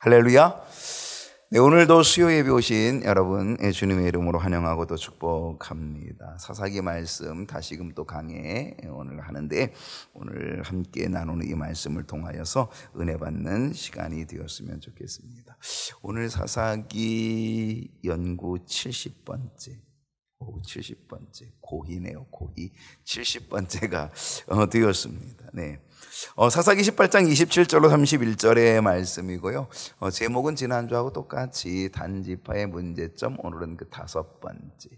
할렐루야. 네, 오늘도 수요 예배 오신 여러분 주님의 이름으로 환영하고 또 축복합니다. 사사기 말씀 다시금 또 강해 오늘 하는데, 오늘 함께 나누는 이 말씀을 통하여서 은혜 받는 시간이 되었으면 좋겠습니다. 오늘 사사기 연구 70번째 70번째 고희네요. 고희 70번째가 되었습니다. 네. 사사기 18장 27절로 31절의 말씀이고요. 제목은 지난주하고 똑같이 단지파의 문제점, 오늘은 그 5번째.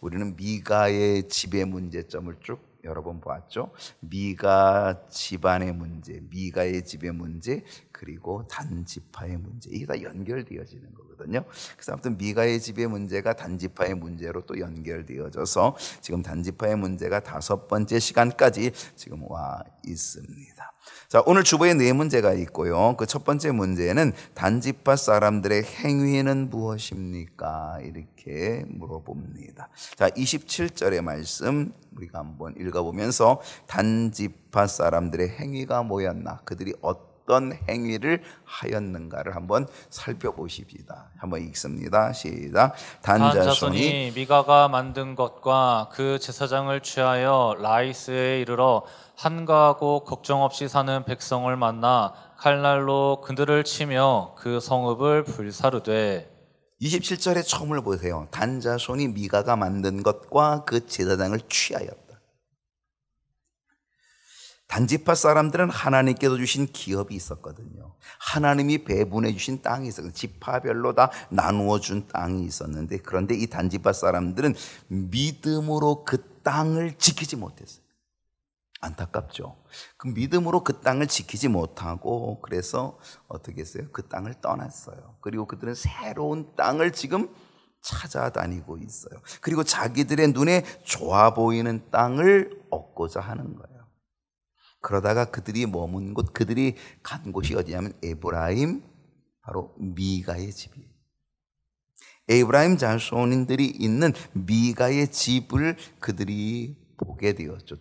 우리는 미가의 집의 문제점을 쭉 여러 번 보았죠. 미가 집안의 문제, 미가의 집의 문제, 그리고 단지파의 문제, 이게 다 연결되어지는 거거든요. 그래서 아무튼 미가의 집의 문제가 단지파의 문제로 또 연결되어져서 지금 단지파의 문제가 5번째 시간까지 지금 와 있습니다. 자, 오늘 주보에 4문제가 있고요. 그 첫 번째 문제는 단지파 사람들의 행위는 무엇입니까? 이렇게 물어봅니다. 자, 27절의 말씀 우리가 한번 읽어보면서 단지파 사람들의 행위가 뭐였나, 그들이 어떤 행위를 하였는가를 한번 살펴보십시다. 한번 읽습니다. 시작. 단자손이 미가가 만든 것과 그 제사장을 취하여 라이스에 이르러 한가하고 걱정 없이 사는 백성을 만나 칼날로 그들을 치며 그 성읍을 불사르되. 27절의 처음을 보세요. 단자손이 미가가 만든 것과 그 제사장을 취하였다. 단지파 사람들은 하나님께서 주신 기업이 있었거든요. 하나님이 배분해 주신 땅이 있었거든요. 지파별로 다 나누어 준 땅이 있었는데, 그런데 이 단지파 사람들은 믿음으로 그 땅을 지키지 못했어요. 안타깝죠. 그 믿음으로 그 땅을 지키지 못하고, 그래서 어떻게 했어요? 그 땅을 떠났어요. 그리고 그들은 새로운 땅을 지금 찾아다니고 있어요. 그리고 자기들의 눈에 좋아 보이는 땅을 얻고자 하는 거예요. 그러다가 그들이 머문 곳, 그들이 간 곳이 어디냐면 에브라임, 바로 미가의 집이에요. 에브라임 자손인들이 있는 미가의 집을 그들이 보게 되었죠.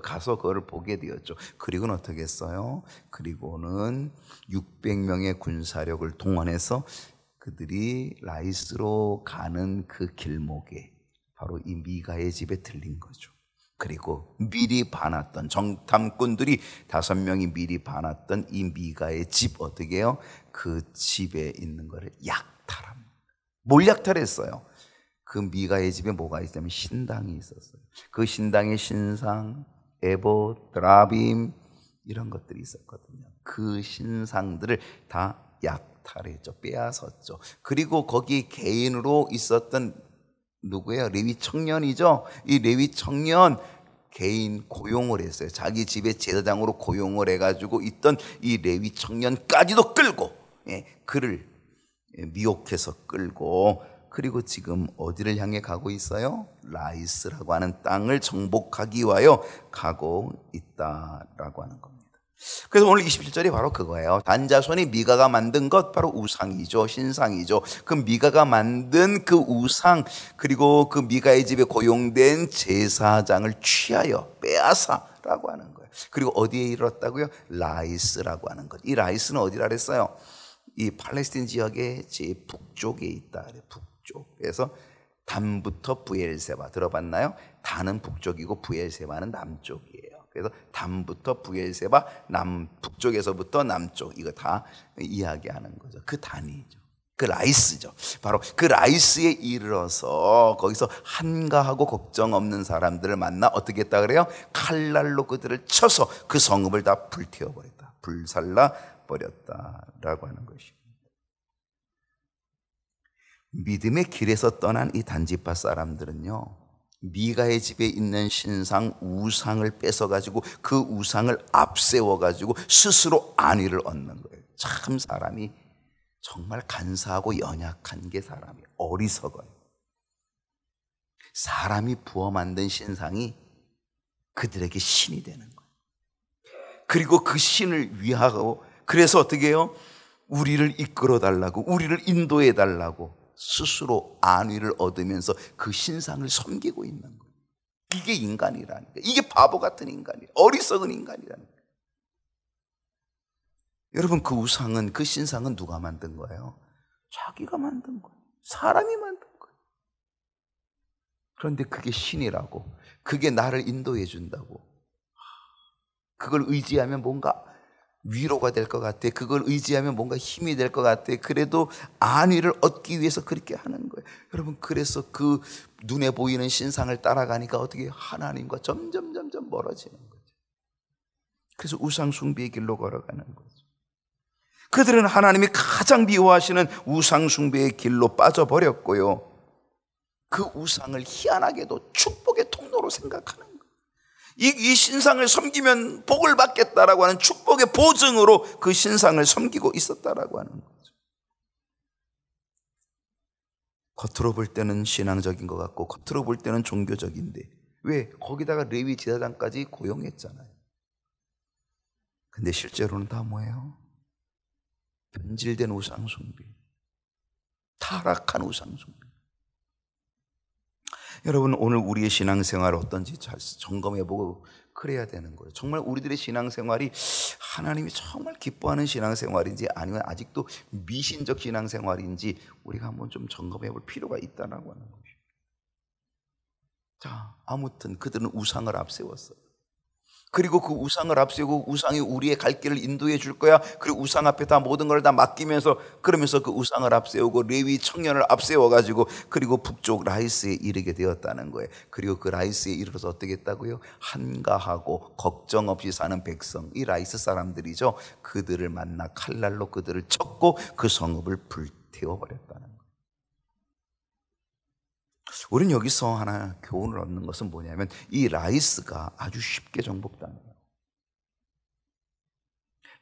가서 그걸 보게 되었죠. 그리고는 어떻게 했어요? 그리고는 600명의 군사력을 동원해서 그들이 라이스로 가는 그 길목에 바로 이 미가의 집에 들린 거죠. 그리고 미리 봐놨던 정탐꾼들이 5명이 미리 봐놨던 이 미가의 집, 어떻게 해요? 그 집에 있는 거를 약탈합니다. 뭘 약탈했어요? 그 미가의 집에 뭐가 있냐면 신당이 있었어요. 그 신당의 신상, 에봇, 드라빔 이런 것들이 있었거든요. 그 신상들을 다 약탈했죠. 빼앗았죠. 그리고 거기 개인으로 있었던 누구예요? 레위 청년이죠. 이 레위 청년 개인 고용을 했어요. 자기 집에 제사장으로 고용을 해가지고 있던 이 레위 청년까지도 끌고, 그를 미혹해서 끌고, 그리고 지금 어디를 향해 가고 있어요? 라이스라고 하는 땅을 정복하기 위하여 가고 있다라고 하는 겁니다. 그래서 오늘 27절이 바로 그거예요. 단자손이 미가가 만든 것, 바로 우상이죠. 신상이죠. 그 미가가 만든 그 우상, 그리고 그 미가의 집에 고용된 제사장을 취하여 빼앗아라고 하는 거예요. 그리고 어디에 이르렀다고요? 라이스라고 하는 것. 이 라이스는 어디라 그랬어요? 이 팔레스틴 지역의 제 북쪽에 있다. 북쪽. 그래서 단부터 부엘세바 들어봤나요? 단은 북쪽이고 부엘세바는 남쪽이에요. 그래서 단부터 부엘세바, 북쪽에서부터 남쪽, 이거 다 이야기하는 거죠. 그 단이죠. 그 라이스죠. 바로 그 라이스에 이르러서 거기서 한가하고 걱정 없는 사람들을 만나 어떻게 했다 그래요? 칼날로 그들을 쳐서 그 성읍을 다 불태워버렸다. 불살라 버렸다라고 하는 것입니다. 믿음의 길에서 떠난 이 단지파 사람들은요, 미가의 집에 있는 신상 우상을 뺏어가지고 그 우상을 앞세워가지고 스스로 안위를 얻는 거예요. 참 사람이 정말 간사하고 연약한 게 사람이 어리석어요. 사람이 부어 만든 신상이 그들에게 신이 되는 거예요. 그리고 그 신을 위하고, 그래서 어떻게 해요? 우리를 이끌어 달라고, 우리를 인도해 달라고 스스로 안위를 얻으면서 그 신상을 섬기고 있는 거예요. 이게 인간이라는 거예요. 이게 바보 같은 인간이에요. 어리석은 인간이라는 거예요. 여러분, 그 우상은, 그 신상은 누가 만든 거예요? 자기가 만든 거예요. 사람이 만든 거예요. 그런데 그게 신이라고, 그게 나를 인도해 준다고, 그걸 의지하면 뭔가 위로가 될 것 같아, 그걸 의지하면 뭔가 힘이 될 것 같아, 그래도 안위를 얻기 위해서 그렇게 하는 거예요. 여러분, 그래서 그 눈에 보이는 신상을 따라가니까 어떻게 하나님과 점점 멀어지는 거죠. 그래서 우상 숭배의 길로 걸어가는 거죠. 그들은 하나님이 가장 미워하시는 우상 숭배의 길로 빠져버렸고요, 그 우상을 희한하게도 축복의 통로로 생각하는 거예요. 이 신상을 섬기면 복을 받겠다라고 하는 축복의 보증으로 그 신상을 섬기고 있었다라고 하는 거죠. 겉으로 볼 때는 신앙적인 것 같고 겉으로 볼 때는 종교적인데, 왜? 거기다가 레위 제사장까지 고용했잖아요. 근데 실제로는 다 뭐예요? 변질된 우상 숭배, 타락한 우상 숭배. 여러분, 오늘 우리의 신앙생활 어떤지 잘 점검해보고 그래야 되는 거예요. 정말 우리들의 신앙생활이 하나님이 정말 기뻐하는 신앙생활인지 아니면 아직도 미신적 신앙생활인지 우리가 한번 좀 점검해볼 필요가 있다고 하는 것이죠. 자, 아무튼 그들은 우상을 앞세웠어요. 그리고 그 우상을 앞세우고 우상이 우리의 갈 길을 인도해 줄 거야. 그리고 우상 앞에 다 모든 걸 다 맡기면서, 그러면서 그 우상을 앞세우고 레위 청년을 앞세워 가지고 그리고 북쪽 라이스에 이르게 되었다는 거예요. 그리고 그 라이스에 이르러서 어떻게 했다고요? 한가하고 걱정 없이 사는 백성, 이 라이스 사람들이죠. 그들을 만나 칼날로 그들을 쳤고 그 성읍을 불태워 버렸다는 거예요. 우리는 여기서 하나 교훈을 얻는 것은 뭐냐면, 이 라이스가 아주 쉽게 정복당해요.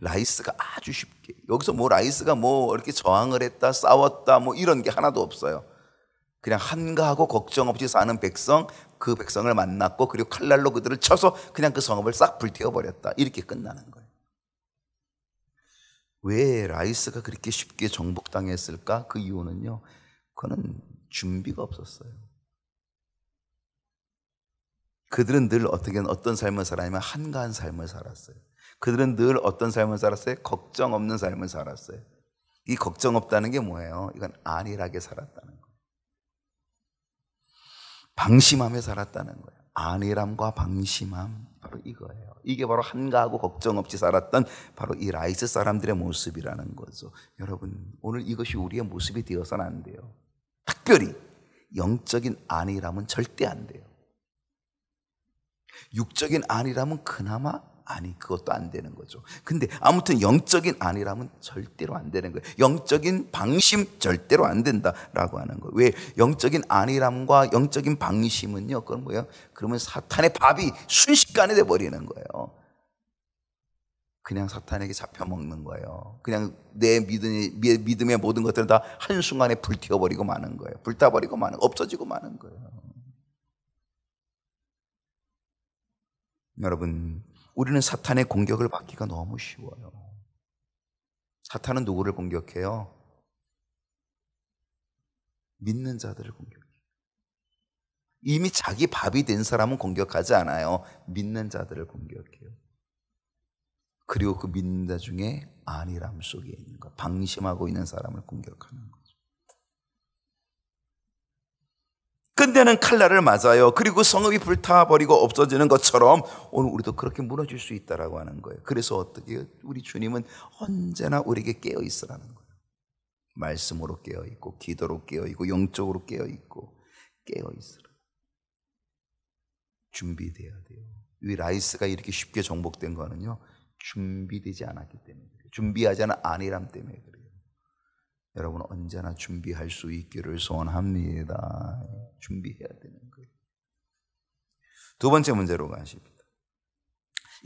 라이스가 아주 쉽게, 여기서 뭐 라이스가 뭐 이렇게 저항을 했다, 싸웠다, 뭐 이런 게 하나도 없어요. 그냥 한가하고 걱정 없이 사는 백성, 그 백성을 만났고 그리고 칼날로 그들을 쳐서 그냥 그 성읍을 싹 불태워버렸다, 이렇게 끝나는 거예요. 왜 라이스가 그렇게 쉽게 정복당했을까? 그 이유는요, 그거는 준비가 없었어요. 그들은 늘 어떤 삶을 살았냐면 한가한 삶을 살았어요. 그들은 늘 어떤 삶을 살았어요? 걱정 없는 삶을 살았어요. 이 걱정 없다는 게 뭐예요? 이건 안일하게 살았다는 거예요. 방심하며 살았다는 거예요. 안일함과 방심함, 바로 이거예요. 이게 바로 한가하고 걱정 없이 살았던 바로 이 라이스 사람들의 모습이라는 거죠. 여러분, 오늘 이것이 우리의 모습이 되어서는 안 돼요. 특별히 영적인 안일함은 절대 안 돼요. 육적인 안일함은 그나마 그것도 안 되는 거죠. 근데 아무튼 영적인 안일함은 절대로 안 되는 거예요. 영적인 방심 절대로 안 된다라고 하는 거예요. 왜? 영적인 안일함과 영적인 방심은요, 그건 뭐예요? 그러면 사탄의 밥이 순식간에 돼버리는 거예요. 그냥 사탄에게 잡혀먹는 거예요. 그냥 내 믿음의 모든 것들은 다 한순간에 불태워버리고 마는 거예요. 불타버리고 마는, 없어지고 마는 거예요. 여러분, 우리는 사탄의 공격을 받기가 너무 쉬워요. 사탄은 누구를 공격해요? 믿는 자들을 공격해요. 이미 자기 밥이 된 사람은 공격하지 않아요. 믿는 자들을 공격해요. 그리고 그 믿는 자 중에 안일함 속에 있는 것, 방심하고 있는 사람을 공격하는 거죠. 근데는 칼날을 맞아요. 그리고 성읍이 불타버리고 없어지는 것처럼 오늘 우리도 그렇게 무너질 수 있다라고 하는 거예요. 그래서 어떻게 해요? 우리 주님은 언제나 우리에게 깨어 있으라는 거예요. 말씀으로 깨어 있고, 기도로 깨어 있고, 영적으로 깨어 있고, 깨어 있으라. 준비돼야 돼요. 이 라이스가 이렇게 쉽게 정복된 거는요, 준비되지 않았기 때문에 그래요. 준비하지 않은 안일함 때문에 그래요. 여러분, 언제나 준비할 수 있기를 소원합니다. 준비해야 되는 거예요. 두 번째 문제로 가십니다.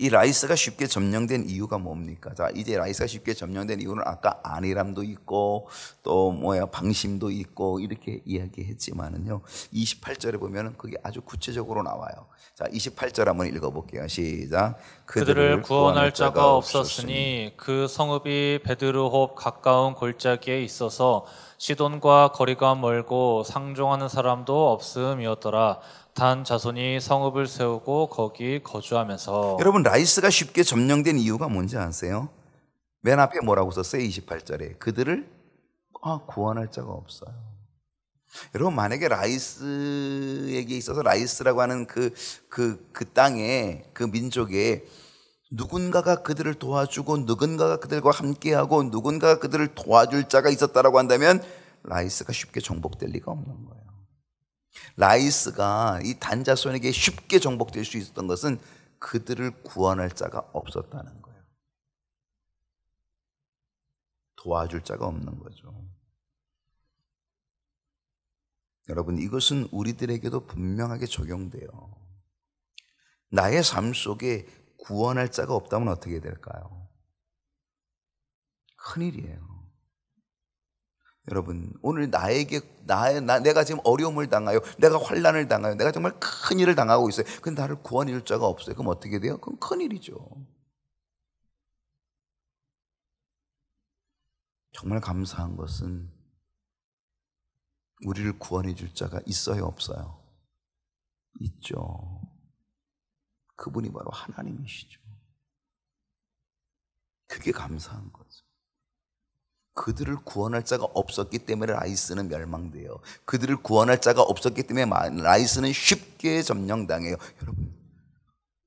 이 라이스가 쉽게 점령된 이유가 뭡니까? 자, 이제 라이스가 쉽게 점령된 이유는 아까 안일함도 있고 또 방심도 있고 이렇게 이야기했지만은요, 28절에 보면은 그게 아주 구체적으로 나와요. 자, 28절 한번 읽어볼게요. 시작. 그들을 구원할 자가 없었으니 그 성읍이 베드르홉 가까운 골짜기에 있어서 시돈과 거리가 멀고 상종하는 사람도 없음이었더라. 단 자손이 성읍을 세우고 거기 거주하면서. 여러분, 라이스가 쉽게 점령된 이유가 뭔지 아세요? 맨 앞에 뭐라고 썼어요? 28절에 그들을 구원할 자가 없어요. 여러분, 만약에 라이스에게 있어서 라이스라고 하는 그 땅에, 그 민족에 누군가가 그들을 도와주고 누군가가 그들과 함께하고 누군가가 그들을 도와줄 자가 있었다라고 한다면 라이스가 쉽게 정복될 리가 없는 거예요. 라이스가 이 단자손에게 쉽게 정복될 수 있었던 것은 그들을 구원할 자가 없었다는 거예요. 도와줄 자가 없는 거죠. 여러분, 이것은 우리들에게도 분명하게 적용돼요. 나의 삶 속에 구원할 자가 없다면 어떻게 될까요? 큰일이에요. 여러분, 오늘 내가 지금 어려움을 당하여, 내가 환난을 당하여, 내가 정말 큰일을 당하고 있어요. 근데 나를 구원해 줄 자가 없어요. 그럼 어떻게 돼요? 그건 큰일이죠. 정말 감사한 것은 우리를 구원해 줄 자가 있어요, 없어요? 있죠. 그분이 바로 하나님이시죠. 그게 감사한 거죠. 그들을 구원할 자가 없었기 때문에 라이스는 멸망돼요. 그들을 구원할 자가 없었기 때문에 라이스는 쉽게 점령당해요. 여러분,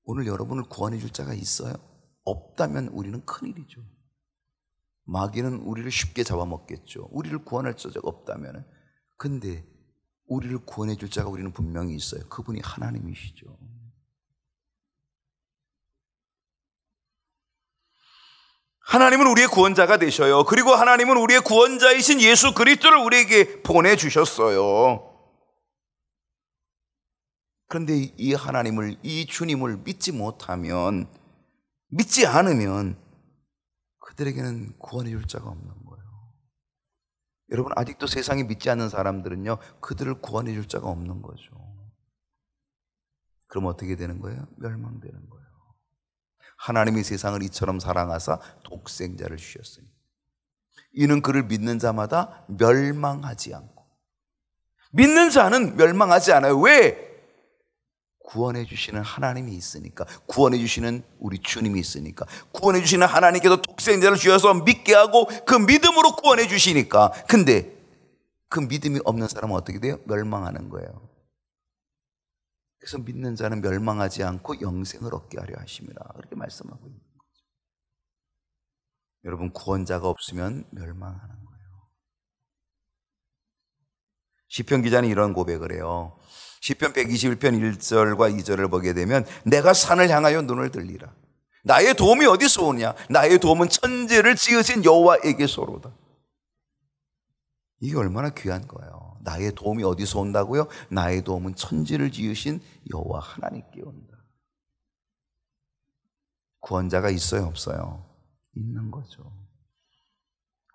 오늘 여러분을 구원해 줄 자가 있어요? 없다면 우리는 큰일이죠. 마귀는 우리를 쉽게 잡아먹겠죠. 우리를 구원할 자가 없다면. 근데 우리를 구원해 줄 자가 우리는 분명히 있어요. 그분이 하나님이시죠. 하나님은 우리의 구원자가 되셔요. 그리고 하나님은 우리의 구원자이신 예수 그리스도를 우리에게 보내주셨어요. 그런데 이 하나님을, 이 주님을 믿지 못하면, 믿지 않으면 그들에게는 구원해 줄 자가 없는 거예요. 여러분, 아직도 세상에 믿지 않는 사람들은요, 그들을 구원해 줄 자가 없는 거죠. 그럼 어떻게 되는 거예요? 멸망되는 거예요. 하나님이 세상을 이처럼 사랑하사 독생자를 주셨으니 이는 그를 믿는 자마다 멸망하지 않고, 믿는 자는 멸망하지 않아요. 왜? 구원해 주시는 하나님이 있으니까, 구원해 주시는 우리 주님이 있으니까, 구원해 주시는 하나님께서 독생자를 주셔서 믿게 하고 그 믿음으로 구원해 주시니까. 근데 그 믿음이 없는 사람은 어떻게 돼요? 멸망하는 거예요. 그래서 믿는 자는 멸망하지 않고 영생을 얻게 하려 하심이라, 그렇게 말씀하고 있는 거죠. 여러분, 구원자가 없으면 멸망하는 거예요. 시편 기자는 이런 고백을 해요. 시편 121편 1절과 2절을 보게 되면 내가 산을 향하여 눈을 들리라. 나의 도움이 어디서 오냐? 나의 도움은 천지를 지으신 여호와에게서로다. 이게 얼마나 귀한 거예요. 나의 도움이 어디서 온다고요? 나의 도움은 천지를 지으신 여호와 하나님께 온다. 구원자가 있어요, 없어요? 있는 거죠.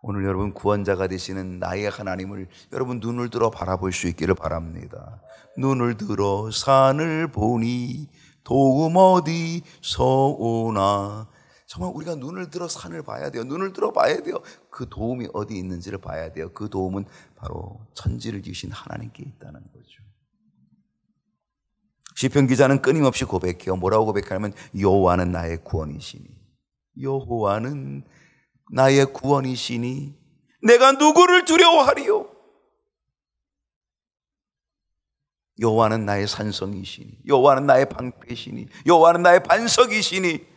오늘 여러분, 구원자가 되시는 나의 하나님을 여러분 눈을 들어 바라볼 수 있기를 바랍니다. 눈을 들어 산을 보니 도움 어디서 오나. 정말 우리가 눈을 들어 산을 봐야 돼요. 눈을 들어 봐야 돼요. 그 도움이 어디 있는지를 봐야 돼요. 그 도움은 바로 천지를 지으신 하나님께 있다는 거죠. 시편 기자는 끊임없이 고백해요. 뭐라고 고백하냐면 여호와는 나의 구원이시니, 여호와는 나의 구원이시니 내가 누구를 두려워하리요? 여호와는 나의 산성이시니, 여호와는 나의 방패시니, 여호와는 나의 반석이시니,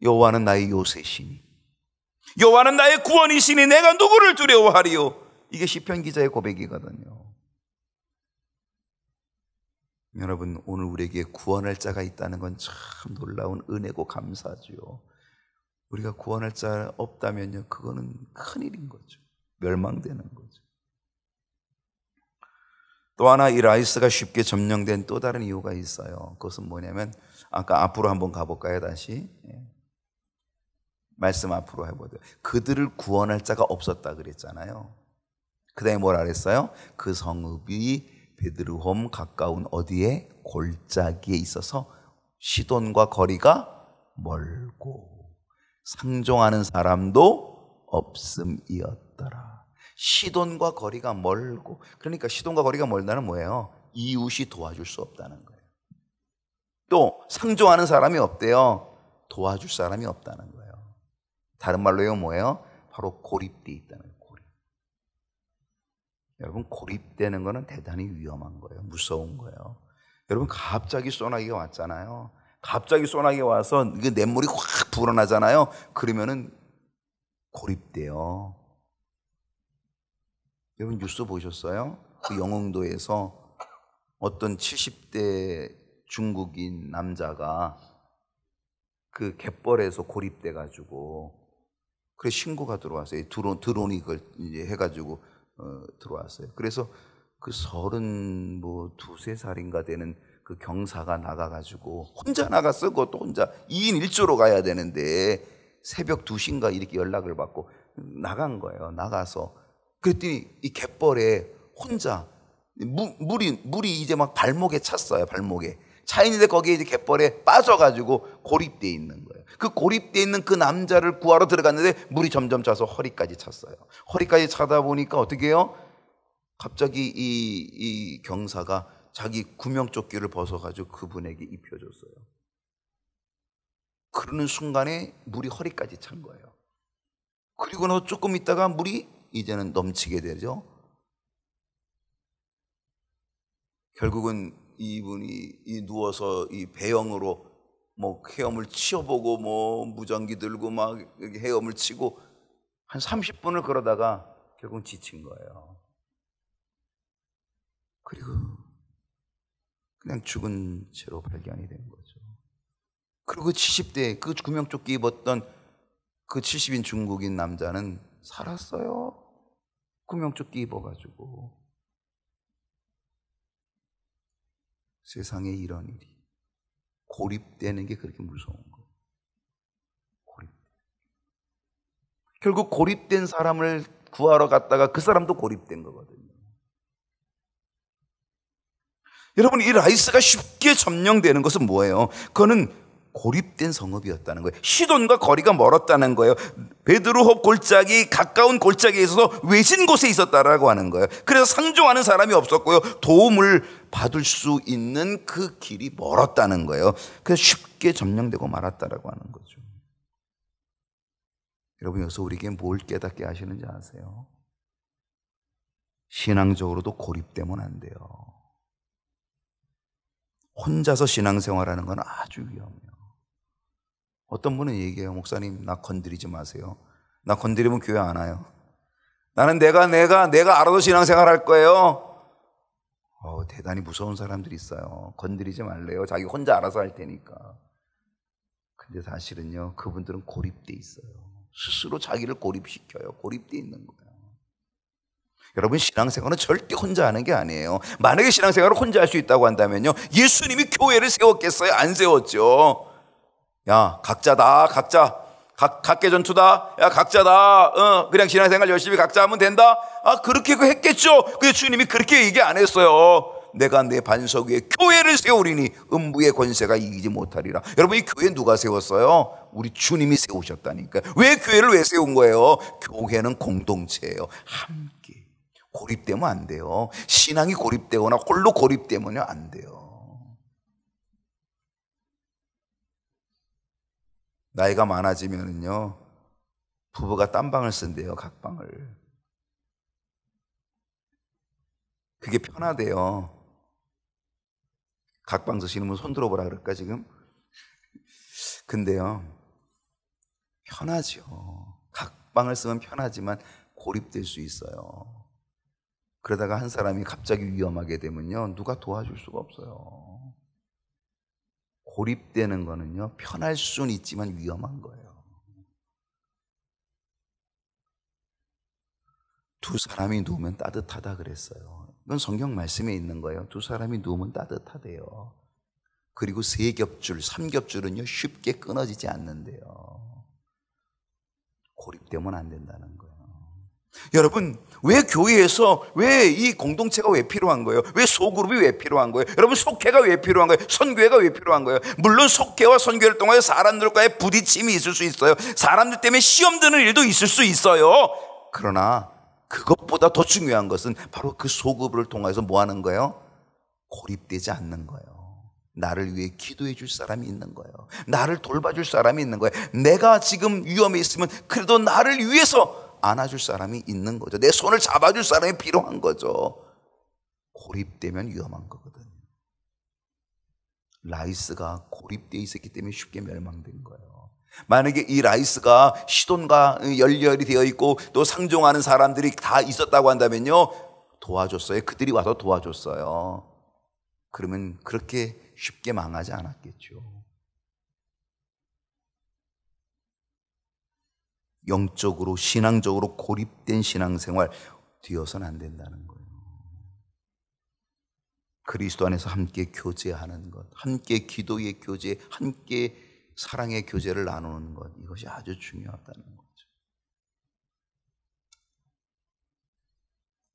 여호와는 나의 요새시니, 여호와는 나의 구원이시니 내가 누구를 두려워하리요? 이게 시편 기자의 고백이거든요. 여러분, 오늘 우리에게 구원할 자가 있다는 건 참 놀라운 은혜고 감사죠. 우리가 구원할 자 없다면요, 그거는 큰일인 거죠. 멸망되는 거죠. 또 하나, 이 라이스가 쉽게 점령된 또 다른 이유가 있어요. 그것은 뭐냐면, 아까 앞으로 한번 가볼까요? 다시 말씀 앞으로 해보세요. 그들을 구원할 자가 없었다 그랬잖아요. 그 다음에 뭐라 그랬어요? 그 성읍이 베드르홈 가까운 어디에? 골짜기에 있어서 시돈과 거리가 멀고 상종하는 사람도 없음이었더라. 시돈과 거리가 멀고, 그러니까 시돈과 거리가 멀다는 뭐예요? 이웃이 도와줄 수 없다는 거예요. 또 상종하는 사람이 없대요. 도와줄 사람이 없다는 거예요. 다른 말로 이거 뭐예요? 바로 고립돼 있다는 거예요. 고립. 여러분, 고립되는 거는 대단히 위험한 거예요. 무서운 거예요. 여러분, 갑자기 소나기가 왔잖아요. 갑자기 소나기가 와서 그 냇물이 확 불어나잖아요. 그러면은 고립돼요. 여러분, 뉴스 보셨어요? 그 영흥도에서 어떤 70대 중국인 남자가 그 갯벌에서 고립돼 가지고 그래 신고가 들어왔어요. 드론이 그걸 이제 해가지고 들어왔어요. 그래서 그 32, 3살인가 되는 그 경사가 나가가지고 혼자 나갔어요. 그것도 혼자 2인 1조로 가야 되는데 새벽 2시인가 이렇게 연락을 받고 나간 거예요. 나가서 그랬더니 이 갯벌에 혼자 물이 이제 막 발목에 찼어요. 발목에 차 있는데 거기에 이제 갯벌에 빠져가지고 고립돼 있는 거예요. 그 고립돼 있는 그 남자를 구하러 들어갔는데 물이 점점 차서 허리까지 찼어요. 허리까지 차다 보니까 어떻게 해요? 갑자기 이 경사가 자기 구명조끼를 벗어가지고 그분에게 입혀줬어요. 그러는 순간에 물이 허리까지 찬 거예요. 그리고 나서 조금 있다가 물이 이제는 넘치게 되죠. 결국은 이분이 누워서 이 배영으로 뭐 헤엄을 치어보고 뭐 무전기 들고 막 헤엄을 치고 한 30분을 그러다가 결국은 지친 거예요. 그리고 그냥 죽은 채로 발견이 된 거죠. 그리고 70대 그 구명조끼 입었던 그 70인 중국인 남자는 살았어요. 구명조끼 입어가지고. 세상에 이런 일이 고립되는 게 그렇게 무서운 거예요. 결국 고립된 사람을 구하러 갔다가 그 사람도 고립된 거거든요. 여러분, 이 라이스가 쉽게 점령되는 것은 뭐예요? 그거는 고립된 성읍이었다는 거예요. 시돈과 거리가 멀었다는 거예요. 베드로홉 골짜기 가까운 골짜기에 있어서 외진 곳에 있었다라고 하는 거예요. 그래서 상종하는 사람이 없었고요. 도움을 받을 수 있는 그 길이 멀었다는 거예요. 그래서 쉽게 점령되고 말았다라고 하는 거죠. 여러분, 여기서 우리에게 뭘 깨닫게 하시는지 아세요? 신앙적으로도 고립되면 안 돼요. 혼자서 신앙생활하는 건 아주 위험해요. 어떤 분은 얘기해요. 목사님, 나 건드리지 마세요. 나 건드리면 교회 안 와요. 나는 내가 알아서 신앙생활 할 거예요. 대단히 무서운 사람들이 있어요. 건드리지 말래요. 자기 혼자 알아서 할 테니까. 근데 사실은요, 그분들은 고립돼 있어요. 스스로 자기를 고립시켜요. 고립돼 있는 거예요. 여러분, 신앙생활은 절대 혼자 하는 게 아니에요. 만약에 신앙생활을 혼자 할 수 있다고 한다면요, 예수님이 교회를 세웠겠어요? 안 세웠죠. 야, 각자다, 각계 전투다. 야, 각자다. 그냥 신앙생활 열심히 각자 하면 된다. 그렇게 했겠죠. 근데 주님이 그렇게 얘기 안 했어요. 내가 내 반석 위에 교회를 세우리니 음부의 권세가 이기지 못하리라. 여러분, 이 교회 누가 세웠어요? 우리 주님이 세우셨다니까요. 왜 교회를 왜 세운 거예요? 교회는 공동체예요. 함께. 고립되면 안 돼요. 신앙이 고립되거나 홀로 고립되면 안 돼요. 나이가 많아지면은요, 부부가 딴 방을 쓴대요. 각 방을. 그게 편하대요. 각 방 쓰시는 분 손 들어보라 그럴까 지금? 근데요, 편하죠. 각 방을 쓰면 편하지만 고립될 수 있어요. 그러다가 한 사람이 갑자기 위험하게 되면요, 누가 도와줄 수가 없어요. 고립되는 거는요, 편할 수는 있지만 위험한 거예요. 두 사람이 누우면 따뜻하다 그랬어요. 이건 성경 말씀에 있는 거예요. 두 사람이 누우면 따뜻하대요. 그리고 세 겹줄, 3겹줄은요, 쉽게 끊어지지 않는데요. 고립되면 안 된다는 거예요. 여러분, 왜 교회에서 왜 이 공동체가 왜 필요한 거예요? 왜 소그룹이 왜 필요한 거예요? 여러분, 속회가 왜 필요한 거예요? 선교회가 왜 필요한 거예요? 물론 속회와 선교회를 통해 사람들과의 부딪힘이 있을 수 있어요. 사람들 때문에 시험 드는 일도 있을 수 있어요. 그러나 그것보다 더 중요한 것은 바로 그 소그룹을 통해서 뭐 하는 거예요? 고립되지 않는 거예요. 나를 위해 기도해 줄 사람이 있는 거예요. 나를 돌봐줄 사람이 있는 거예요. 내가 지금 위험에 있으면 그래도 나를 위해서 안아줄 사람이 있는 거죠. 내 손을 잡아줄 사람이 필요한 거죠. 고립되면 위험한 거거든요. 라이스가 고립되어 있었기 때문에 쉽게 멸망된 거예요. 만약에 이 라이스가 시돈과 연결이 되어 있고 또 상종하는 사람들이 다 있었다고 한다면요, 도와줬어요. 그들이 와서 도와줬어요. 그러면 그렇게 쉽게 망하지 않았겠죠. 영적으로 신앙적으로 고립된 신앙생활 되어서는 안 된다는 거예요. 그리스도 안에서 함께 교제하는 것, 함께 기도의 교제, 함께 사랑의 교제를 나누는 것, 이것이 아주 중요하다는 거죠.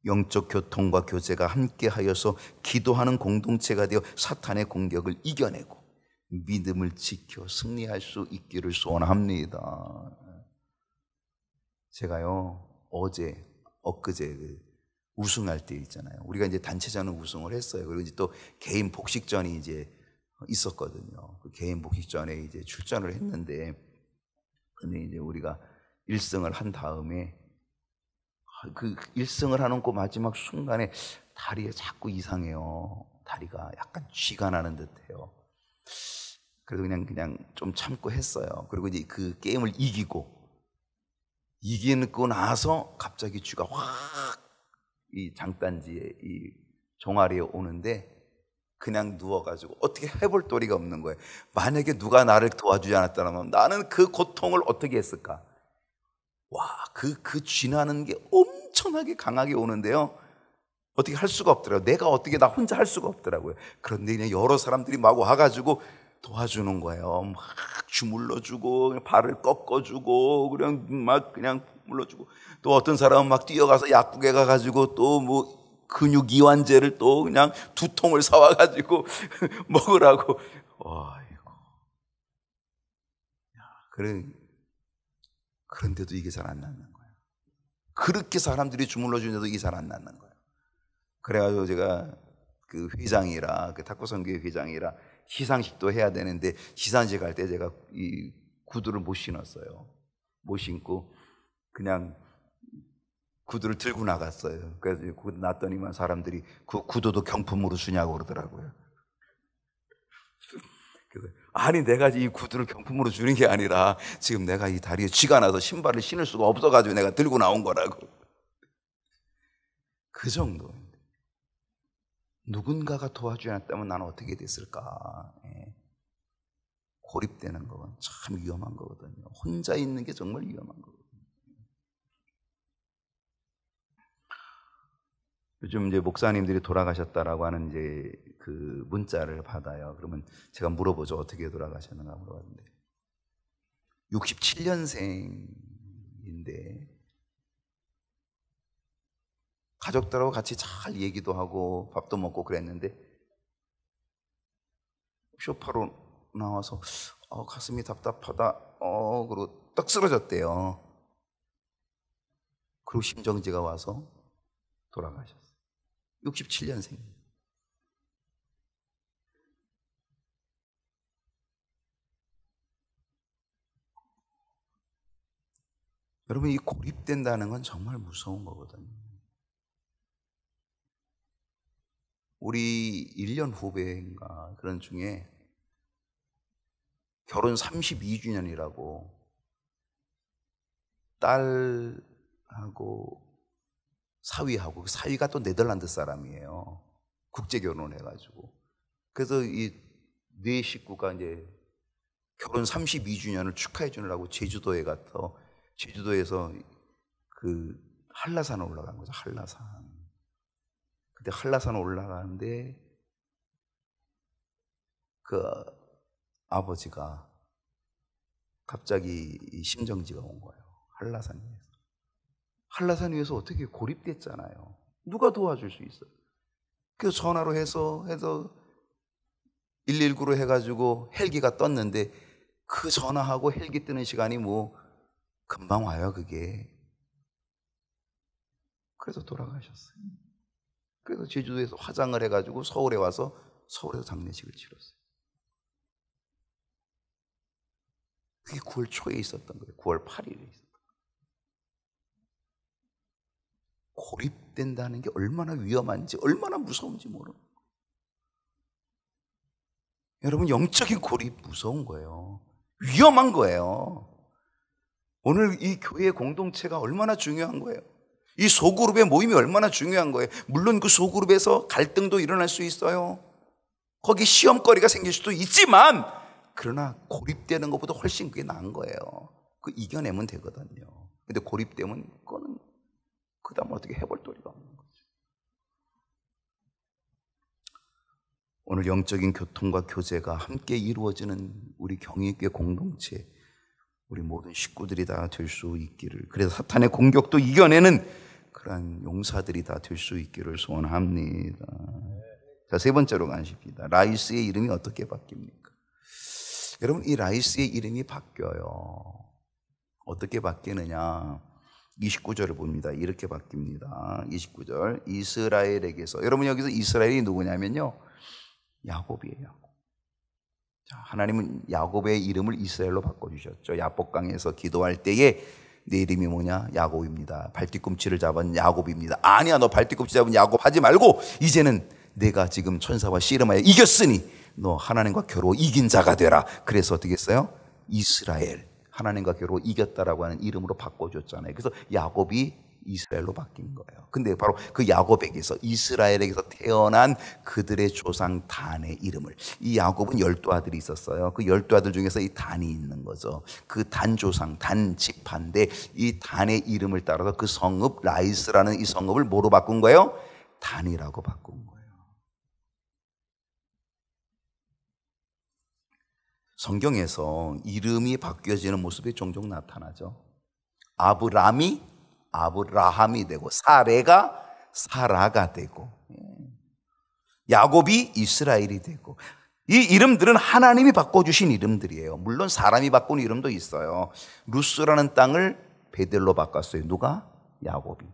영적 교통과 교제가 함께 하여서 기도하는 공동체가 되어 사탄의 공격을 이겨내고 믿음을 지켜 승리할 수 있기를 소원합니다. 제가요, 엊그제 우승할 때 있잖아요. 우리가 이제 단체전은 우승을 했어요. 그리고 이제 또 개인 복식전이 이제 있었거든요. 그 개인 복식전에 이제 출전을 했는데, 근데 이제 우리가 1승을 한 다음에 그 1승을 하는 그 마지막 순간에 다리에 자꾸 이상해요. 다리가 약간 쥐가 나는 듯해요. 그래도 그냥 좀 참고 했어요. 그리고 이제 그 게임을 이기고 나서 갑자기 쥐가 확 이 장단지에 이 종아리에 오는데 그냥 누워가지고 어떻게 해볼 도리가 없는 거예요. 만약에 누가 나를 도와주지 않았다면 나는 그 고통을 어떻게 했을까? 와, 그 쥐나는 게 엄청나게 강하게 오는데요, 어떻게 할 수가 없더라고요. 나 혼자 할 수가 없더라고요. 그런데 그냥 여러 사람들이 막 와가지고 도와주는 거예요. 막 주물러주고 발을 꺾어주고 그냥 물러주고, 또 어떤 사람은 막 뛰어가서 약국에 가가지고 또 뭐 근육 이완제를 또 그냥 2통을 사와가지고 먹으라고. 아이고. 그런데도 이게 잘 안 낫는 거예요. 그렇게 사람들이 주물러주는데도 이게 잘 안 낫는 거예요. 그래가지고 제가 그 회장이라, 그 탁구선교회 회장이라 시상식도 해야 되는데, 시상식 갈 때 제가 이 구두를 못 신었어요. 못 신고 그냥 구두를 들고 나갔어요. 그래서 구두 놨더니만 사람들이 그 구두도 경품으로 주냐고 그러더라고요. 아니, 내가 이 구두를 경품으로 주는 게 아니라 지금 내가 이 다리에 쥐가 나서 신발을 신을 수가 없어가지고 내가 들고 나온 거라고. 그 정도인데 누군가가 도와주지 않았다면 나는 어떻게 됐을까? 고립되는 건 참 위험한 거거든요. 혼자 있는 게 정말 위험한 거거든요. 요즘 이제 목사님들이 돌아가셨다라고 하는 이제 그 문자를 받아요. 그러면 제가 물어보죠. 어떻게 돌아가셨는가 물어봤는데, 67년생인데 가족들하고 같이 잘 얘기도 하고 밥도 먹고 그랬는데 쇼파로 나와서 가슴이 답답하다. 그러고 딱 쓰러졌대요. 그리고 심정지가 와서 돌아가셨어요. 67년생. 여러분, 이 고립된다는 건 정말 무서운 거거든요. 우리 1년 후배인가 그런 중에 결혼 32주년이라고 딸하고 사위가 또 네덜란드 사람이에요. 국제 결혼해가지고. 그래서 이 네 식구가 이제 결혼 32주년을 축하해 주느라고 제주도에 가서, 제주도에서 그 한라산에 올라간 거죠. 한라산. 근데 한라산 올라가는데 그 아버지가 갑자기 심정지가 온 거예요. 한라산 위에서. 한라산 위에서 어떻게 고립됐잖아요. 누가 도와줄 수 있어요? 그래서 전화로 해서 119로 해가지고 헬기가 떴는데, 그 전화하고 헬기 뜨는 시간이 뭐 금방 와요, 그게. 그래서 돌아가셨어요. 그래서 제주도에서 화장을 해가지고 서울에 와서 서울에서 장례식을 치렀어요. 그게 9월 초에 있었던 거예요. 9월 8일에 있었던 거예요. 고립된다는 게 얼마나 위험한지, 얼마나 무서운지 모르는 거예요. 여러분, 영적인 고립 무서운 거예요. 위험한 거예요. 오늘 이 교회 공동체가 얼마나 중요한 거예요. 이 소그룹의 모임이 얼마나 중요한 거예요. 물론 그 소그룹에서 갈등도 일어날 수 있어요. 거기 시험거리가 생길 수도 있지만, 그러나 고립되는 것보다 훨씬 그게 나은 거예요. 그 이겨내면 되거든요. 근데 고립되면 그거는 그 다음 어떻게 해볼 도리가 없는 거죠. 오늘 영적인 교통과 교제가 함께 이루어지는 우리 경희교회 공동체, 우리 모든 식구들이 다 될 수 있기를, 그래서 사탄의 공격도 이겨내는 그러한 용사들이 다 될 수 있기를 소원합니다. 자, 세 번째로 가십니다. 라이스의 이름이 어떻게 바뀝니까? 여러분, 이 라이스의 이름이 바뀌어요. 어떻게 바뀌느냐? 29절을 봅니다. 이렇게 바뀝니다. 29절, 이스라엘에게서. 여러분, 여기서 이스라엘이 누구냐면요, 야곱이에요. 자, 하나님은 야곱의 이름을 이스라엘로 바꿔주셨죠. 야복강에서 기도할 때에 내 이름이 뭐냐? 야곱입니다. 발뒤꿈치를 잡은 야곱입니다. 아니야, 너 발뒤꿈치 잡은 야곱 하지 말고 이제는 내가 지금 천사와 씨름하여 이겼으니 너 하나님과 겨루어 이긴 자가 되라. 그래서 어떻게 했어요? 이스라엘, 하나님과 겨루어 이겼다라고 하는 이름으로 바꿔줬잖아요. 그래서 야곱이 이스라엘로 바뀐 거예요. 근데 바로 그 야곱에게서, 이스라엘에게서 태어난 그들의 조상 단의 이름을, 이 야곱은 12아들이 있었어요. 그 12아들 중에서 이 단이 있는 거죠. 그 단 조상, 단 지파인데 이 단의 이름을 따라서 그 성읍 라이스라는 이 성읍을 뭐로 바꾼 거예요? 단이라고 바꾼 거예요. 성경에서 이름이 바뀌어지는 모습이 종종 나타나죠. 아브람이 아브라함이 되고, 사레가 사라가 되고, 야곱이 이스라엘이 되고, 이 이름들은 하나님이 바꿔주신 이름들이에요. 물론 사람이 바꾼 이름도 있어요. 루스라는 땅을 베델로 바꿨어요. 누가? 야곱이.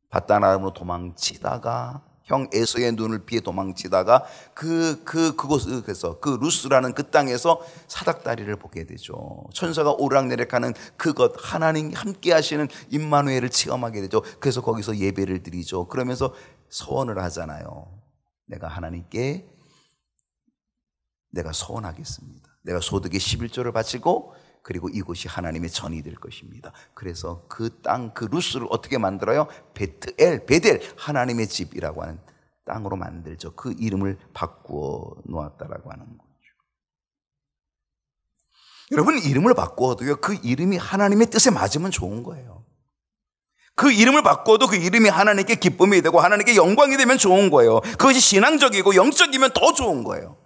바단 아람으로 도망치다가 형 에서의 눈을 피해 도망치다가 그곳에서, 그 루스라는 그 땅에서 사닥다리를 보게 되죠. 천사가 오락내락하는 그것, 하나님 함께 하시는 임마누엘을 체험하게 되죠. 그래서 거기서 예배를 드리죠. 그러면서 서원을 하잖아요. 내가 하나님께 내가 서원하겠습니다. 내가 소득의 11조를 바치고, 그리고 이곳이 하나님의 전이 될 것입니다. 그래서 그 땅, 그 루스를 어떻게 만들어요? 베트엘, 베델, 하나님의 집이라고 하는 땅으로 만들죠. 그 이름을 바꾸어 놓았다라고 하는 거죠. 여러분, 이름을 바꾸어도요, 그 이름이 하나님의 뜻에 맞으면 좋은 거예요. 그 이름을 바꿔도 그 이름이 하나님께 기쁨이 되고 하나님께 영광이 되면 좋은 거예요. 그것이 신앙적이고 영적이면 더 좋은 거예요.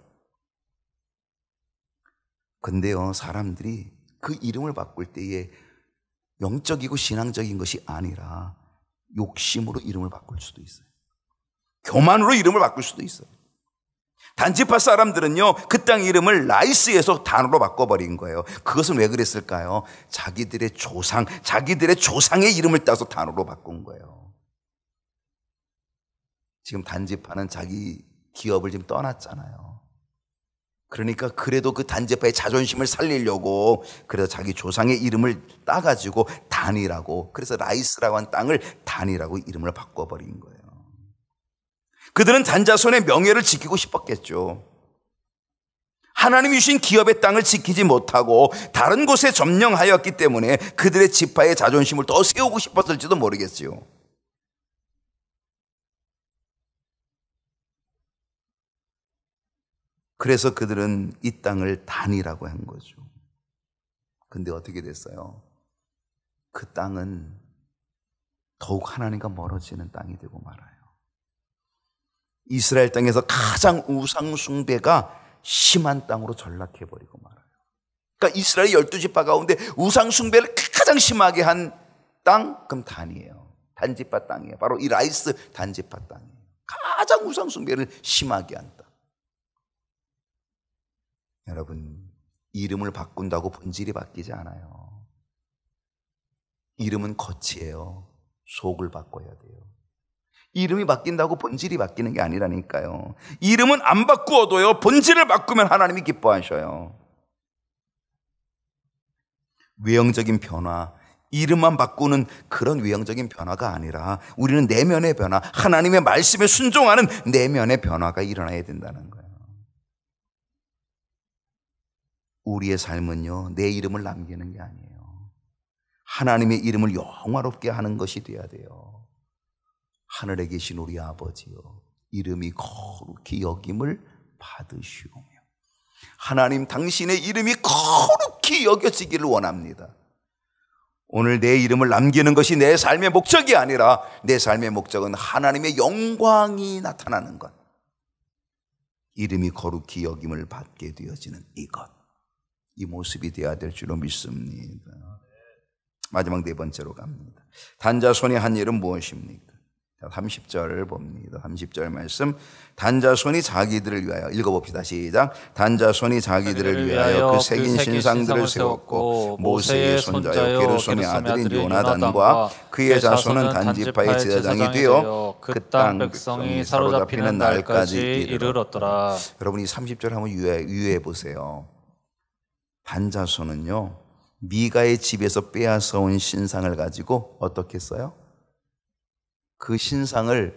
근데요, 사람들이 그 이름을 바꿀 때에 영적이고 신앙적인 것이 아니라 욕심으로 이름을 바꿀 수도 있어요. 교만으로 이름을 바꿀 수도 있어요. 단지파 사람들은요, 그 땅 이름을 라이스에서 단으로 바꿔버린 거예요. 그것은 왜 그랬을까요? 자기들의 조상의 이름을 따서 단으로 바꾼 거예요. 지금 단지파는 자기 기업을 지금 떠났잖아요. 그러니까 그래도 그 단지파의 자존심을 살리려고, 그래서 자기 조상의 이름을 따가지고 단이라고, 그래서 라이스라고 한 땅을 단이라고 이름을 바꿔버린 거예요. 그들은 단자손의 명예를 지키고 싶었겠죠. 하나님이 주신 기업의 땅을 지키지 못하고 다른 곳에 점령하였기 때문에 그들의 지파의 자존심을 더 세우고 싶었을지도 모르겠지요. 그래서 그들은 이 땅을 단이라고 한 거죠. 근데 어떻게 됐어요? 그 땅은 더욱 하나님과 멀어지는 땅이 되고 말아요. 이스라엘 땅에서 가장 우상 숭배가 심한 땅으로 전락해버리고 말아요. 그러니까 이스라엘 12지파 가운데 우상 숭배를 가장 심하게 한 땅, 그럼 단이에요. 단지파 땅이에요. 바로 이 라이스 단지파 땅이에요. 가장 우상 숭배를 심하게 한 땅. 여러분, 이름을 바꾼다고 본질이 바뀌지 않아요. 이름은 겉이에요. 속을 바꿔야 돼요. 이름이 바뀐다고 본질이 바뀌는 게 아니라니까요. 이름은 안 바꾸어도요, 본질을 바꾸면 하나님이 기뻐하셔요. 외형적인 변화, 이름만 바꾸는 그런 외형적인 변화가 아니라 우리는 내면의 변화, 하나님의 말씀에 순종하는 내면의 변화가 일어나야 된다는 거예요. 우리의 삶은요, 내 이름을 남기는 게 아니에요. 하나님의 이름을 영화롭게 하는 것이 돼야 돼요. 하늘에 계신 우리 아버지요, 이름이 거룩히 여김을 받으시오며. 하나님, 당신의 이름이 거룩히 여겨지기를 원합니다. 오늘 내 이름을 남기는 것이 내 삶의 목적이 아니라 내 삶의 목적은 하나님의 영광이 나타나는 것, 이름이 거룩히 여김을 받게 되어지는 이것, 이 모습이 되어야 될 줄로 믿습니다. 마지막 네 번째로 갑니다. 단자손이 한 일은 무엇입니까? 30절 봅니다. 30절 말씀. 단자손이 자기들을 위하여, 읽어봅시다. 시작. 단자손이 자기들을 위하여 그 새긴 신상들을 세웠고 모세의 손자요 게르솜의 아들인 요나단과 그의 자손은 단지파의 제사장이 되어 그 땅 백성이 사로잡히는 날까지 이르렀더라. 여러분이 30절 한번 유의해 보세요. 단자손은요, 미가의 집에서 빼앗아온 신상을 가지고 어떻게 했어요? 그 신상을,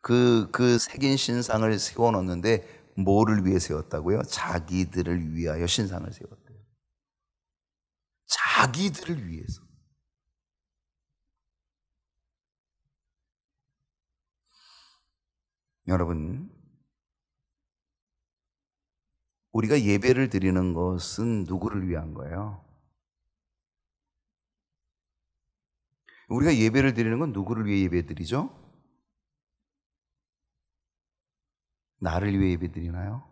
그 새긴 신상을 세워놓는데 뭐를 위해 세웠다고요? 자기들을 위하여 신상을 세웠대요. 자기들을 위해서. 여러분, 우리가 예배를 드리는 것은 누구를 위한 거예요? 우리가 예배를 드리는 건 누구를 위해 예배 드리죠? 나를 위해 예배 드리나요?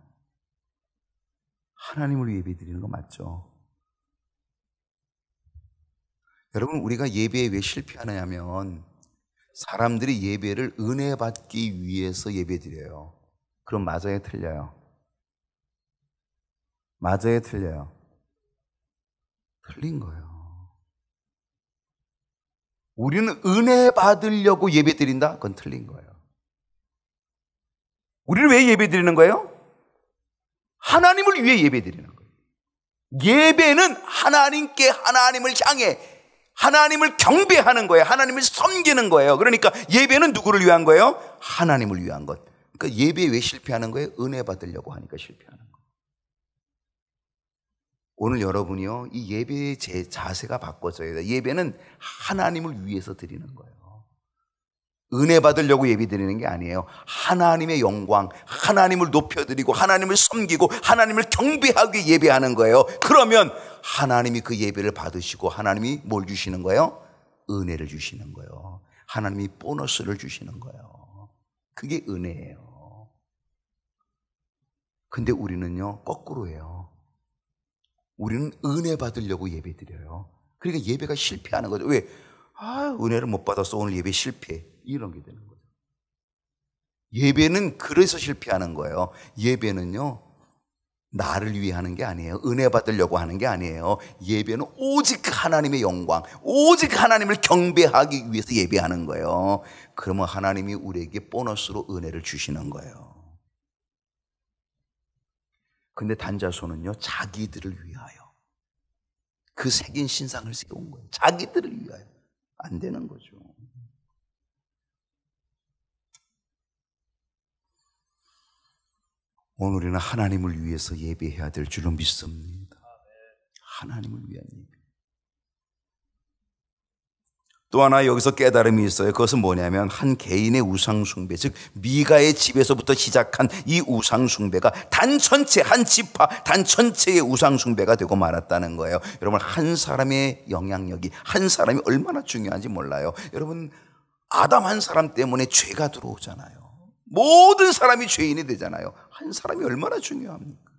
하나님을 위해 예배 드리는 거 맞죠? 여러분, 우리가 예배에 왜 실패하느냐면 사람들이 예배를 은혜 받기 위해서 예배 드려요. 그럼 맞아요, 틀려요? 맞아요, 틀려요? 틀린 거예요. 우리는 은혜 받으려고 예배 드린다? 그건 틀린 거예요. 우리는 왜 예배 드리는 거예요? 하나님을 위해 예배 드리는 거예요. 예배는 하나님께, 하나님을 향해 하나님을 경배하는 거예요. 하나님을 섬기는 거예요. 그러니까 예배는 누구를 위한 거예요? 하나님을 위한 것. 그러니까 예배에 왜 실패하는 거예요? 은혜 받으려고 하니까 실패하는 거예요. 오늘 여러분이요, 이 예배의 제 자세가 바꿔져야 돼요. 예배는 하나님을 위해서 드리는 거예요. 은혜 받으려고 예배 드리는 게 아니에요. 하나님의 영광, 하나님을 높여드리고 하나님을 섬기고 하나님을 경배하기 예배하는 거예요. 그러면 하나님이 그 예배를 받으시고 하나님이 뭘 주시는 거예요? 은혜를 주시는 거예요. 하나님이 보너스를 주시는 거예요. 그게 은혜예요. 근데 우리는요, 거꾸로예요. 우리는 은혜 받으려고 예배 드려요. 그러니까 예배가 실패하는 거죠. 왜? 은혜를 못 받았어, 오늘 예배 실패, 이런 게 되는 거죠. 예배는 그래서 실패하는 거예요. 예배는요, 나를 위해 하는 게 아니에요. 은혜 받으려고 하는 게 아니에요. 예배는 오직 하나님의 영광, 오직 하나님을 경배하기 위해서 예배하는 거예요. 그러면 하나님이 우리에게 보너스로 은혜를 주시는 거예요. 근데 단자손은요, 자기들을 위하여 그 새긴 신상을 세운 거예요. 자기들을 위하여. 안 되는 거죠. 오늘 우리는 하나님을 위해서 예배해야 될 줄로 믿습니다. 하나님을 위한 예배. 또 하나 여기서 깨달음이 있어요. 그것은 뭐냐면 한 개인의 우상숭배, 즉 미가의 집에서부터 시작한 이 우상숭배가 단 전체, 한 지파 단 전체의 우상숭배가 되고 말았다는 거예요. 여러분, 한 사람의 영향력이, 한 사람이 얼마나 중요한지 몰라요. 여러분, 아담 한 사람 때문에 죄가 들어오잖아요. 모든 사람이 죄인이 되잖아요. 한 사람이 얼마나 중요합니까?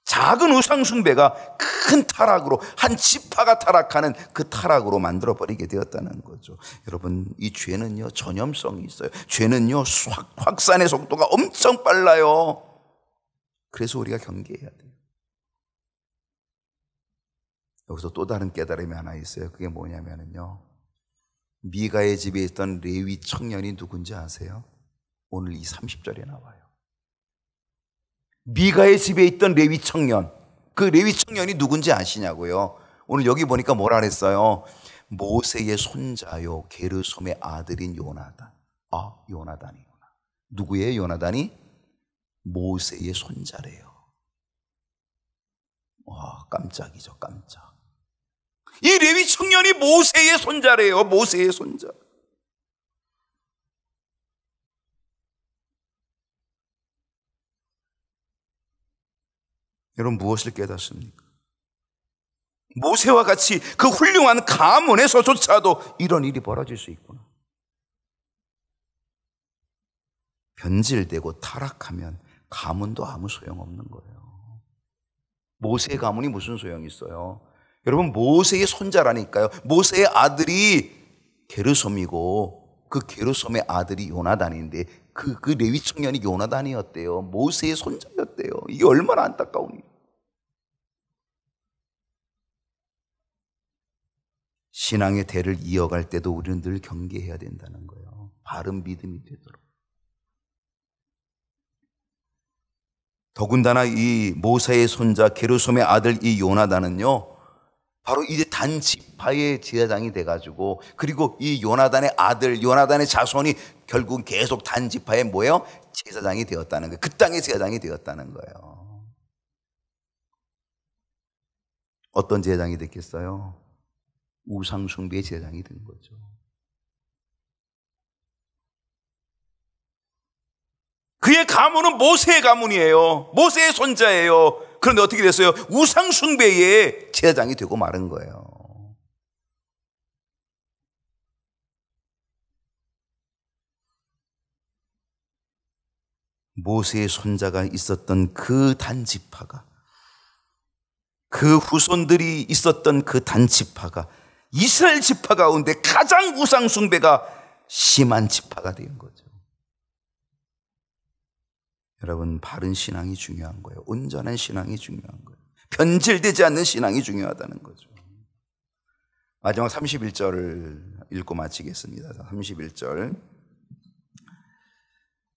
작은 우상숭배가 큰 타락으로, 한 지파가 타락하는 그 타락으로 만들어버리게 되었다는 거죠. 여러분, 이 죄는요, 전염성이 있어요. 죄는요, 확산의 속도가 엄청 빨라요. 그래서 우리가 경계해야 돼요. 여기서 또 다른 깨달음이 하나 있어요. 그게 뭐냐면요, 미가의 집에 있던 레위 청년이 누군지 아세요? 오늘 이 30절에 나와요. 미가의 집에 있던 레위 청년, 그 레위 청년이 누군지 아시냐고요? 오늘 여기 보니까 뭐라 그랬어요? 모세의 손자요 게르솜의 아들인 요나단. 아, 요나단이구나. 누구예요, 요나단이? 모세의 손자래요. 와, 깜짝이죠, 깜짝. 이 레위 청년이 모세의 손자래요, 모세의 손자. 여러분, 무엇을 깨닫습니까? 모세와 같이 그 훌륭한 가문에서조차도 이런 일이 벌어질 수 있구나. 변질되고 타락하면 가문도 아무 소용없는 거예요. 모세의 가문이 무슨 소용이 있어요? 여러분, 모세의 손자라니까요. 모세의 아들이 게르솜이고 그 게르솜의 아들이 요나단인데 그 레위 청년이 요나단이었대요. 모세의 손자였대요. 이게 얼마나 안타까운 일. 신앙의 대를 이어갈 때도 우리는 늘 경계해야 된다는 거예요. 바른 믿음이 되도록. 더군다나 이 모세의 손자 게르솜의 아들 이 요나단은요, 바로 이제 단 지파의 제사장이 돼가지고, 그리고 이 요나단의 아들, 요나단의 자손이 결국 계속 단 지파의 뭐예요? 제사장이 되었다는 거예요. 그 땅의 제사장이 되었다는 거예요. 어떤 제사장이 됐겠어요? 우상숭배의 제사장이 된 거죠. 그의 가문은 모세의 가문이에요. 모세의 손자예요. 그런데 어떻게 됐어요? 우상숭배의 제사장이 되고 마른 거예요. 모세의 손자가 있었던 그 단지파가, 그 후손들이 있었던 그 단지파가 이스라엘 지파 가운데 가장 우상숭배가 심한 지파가 된 거죠. 여러분, 바른 신앙이 중요한 거예요. 온전한 신앙이 중요한 거예요. 변질되지 않는 신앙이 중요하다는 거죠. 마지막 31절을 읽고 마치겠습니다. 31절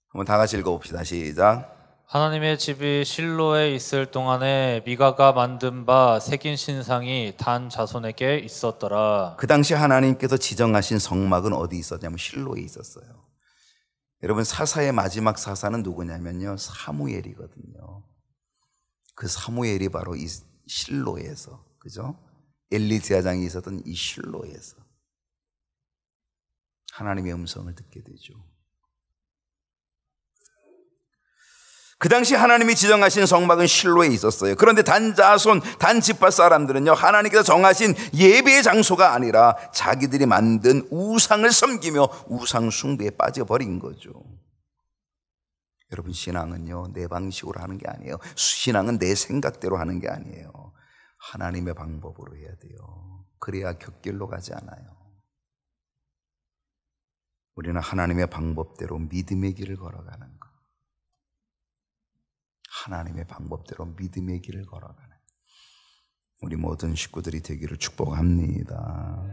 한번 다 같이 읽어봅시다. 시작. 하나님의 집이 실로에 있을 동안에 미가가 만든 바 새긴 신상이 단 자손에게 있었더라. 그 당시 하나님께서 지정하신 성막은 어디 있었냐면 실로에 있었어요. 여러분, 사사의 마지막 사사는 누구냐면요, 사무엘이거든요. 그 사무엘이 바로 이 실로에서, 그죠? 엘리 제사장이 있었던 이 실로에서 하나님의 음성을 듣게 되죠. 그 당시 하나님이 지정하신 성막은 실로에 있었어요. 그런데 단자손, 단지파 사람들은요, 하나님께서 정하신 예배의 장소가 아니라 자기들이 만든 우상을 섬기며 우상 숭배에 빠져버린 거죠. 여러분, 신앙은요, 내 방식으로 하는 게 아니에요. 신앙은 내 생각대로 하는 게 아니에요. 하나님의 방법으로 해야 돼요. 그래야 곁길로 가지 않아요. 우리는 하나님의 방법대로 믿음의 길을 걸어가는 것. 하나님의 방법대로 믿음의 길을 걸어가는 우리 모든 식구들이 되기를 축복합니다.